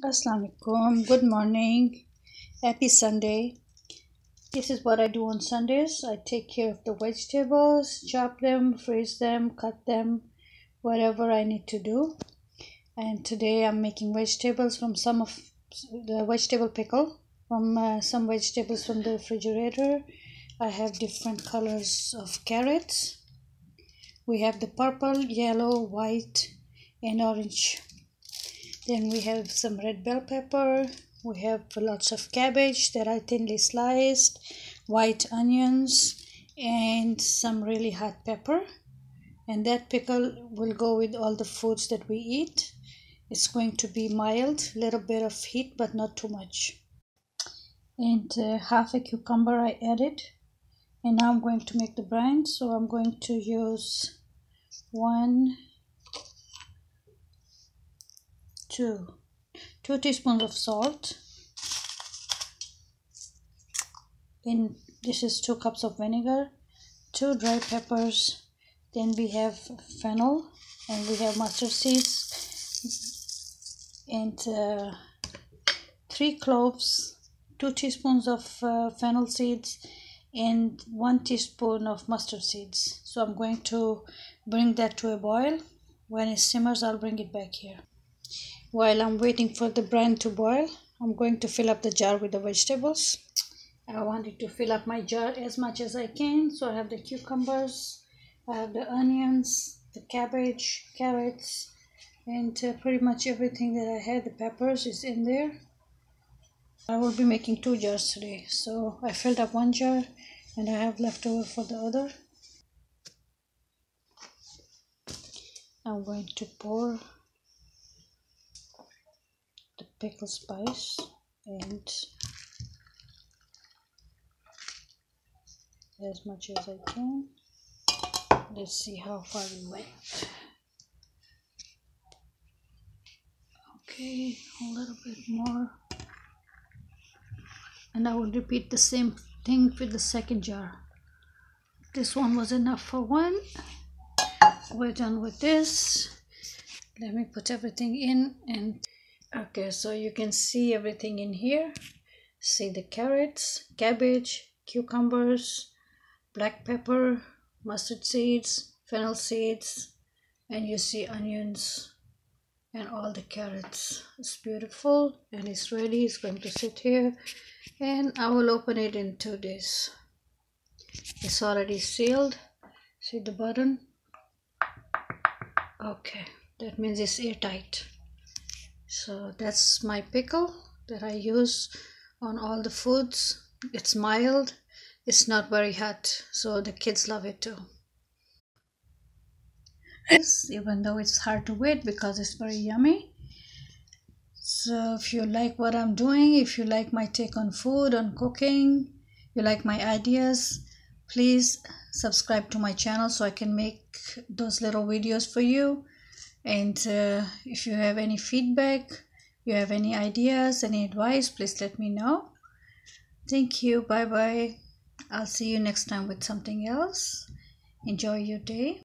Assalamu alaikum. Good morning. Happy Sunday. This is what I do on Sundays. I take care of the vegetables, chop them, freeze them, cut them, whatever I need to do. And today I'm making vegetables from some of the vegetable pickle from some vegetables from the refrigerator. I have different colors of carrots. We have the purple, yellow, white, and orange. Then we have some red bell pepper. We have lots of cabbage that I thinly sliced, white onions, and some really hot pepper. And that pickle will go with all the foods that we eat. It's going to be mild, little bit of heat, but not too much. And half a cucumber I added. And now I'm going to make the brine. So I'm going to use 2 teaspoons of salt, and this is 2 cups of vinegar, 2 dry peppers, then we have fennel, and we have mustard seeds, and 3 cloves, 2 teaspoons of fennel seeds, and 1 teaspoon of mustard seeds. So I'm going to bring that to a boil. When it simmers, I'll bring it back here. While I'm waiting for the brine to boil, I'm going to fill up the jar with the vegetables. I wanted to fill up my jar as much as I can. So I have the cucumbers, I have the onions, the cabbage, carrots, and pretty much everything that I had. The peppers is in there. I will be making 2 jars today. So I filled up 1 jar and I have leftover for the other. I'm going to pour the pickle spice and as much as I can. Let's see how far we went. Okay, a little bit more, and I will repeat the same thing with the second jar. This one was enough for one. We're done with this. Let me put everything in. And okay, so you can see everything in here. See the carrots, cabbage, cucumbers, black pepper, mustard seeds, fennel seeds, and you see onions and all the carrots. It's beautiful and it's ready. It's going to sit here and I will open it in 2 days. It's already sealed. See the button? Okay, that means it's airtight. So that's my pickle that I use on all the foods. It's mild, it's not very hot, so the kids love it too. Yes, even though it's hard to eat because it's very yummy. So if you like what I'm doing, if you like my take on food, on cooking, you like my ideas, please subscribe to my channel so I can make those little videos for you. And if you have any feedback, you have any ideas, any advice, please let me know. Thank you. Bye bye. I'll see you next time with something else. Enjoy your day.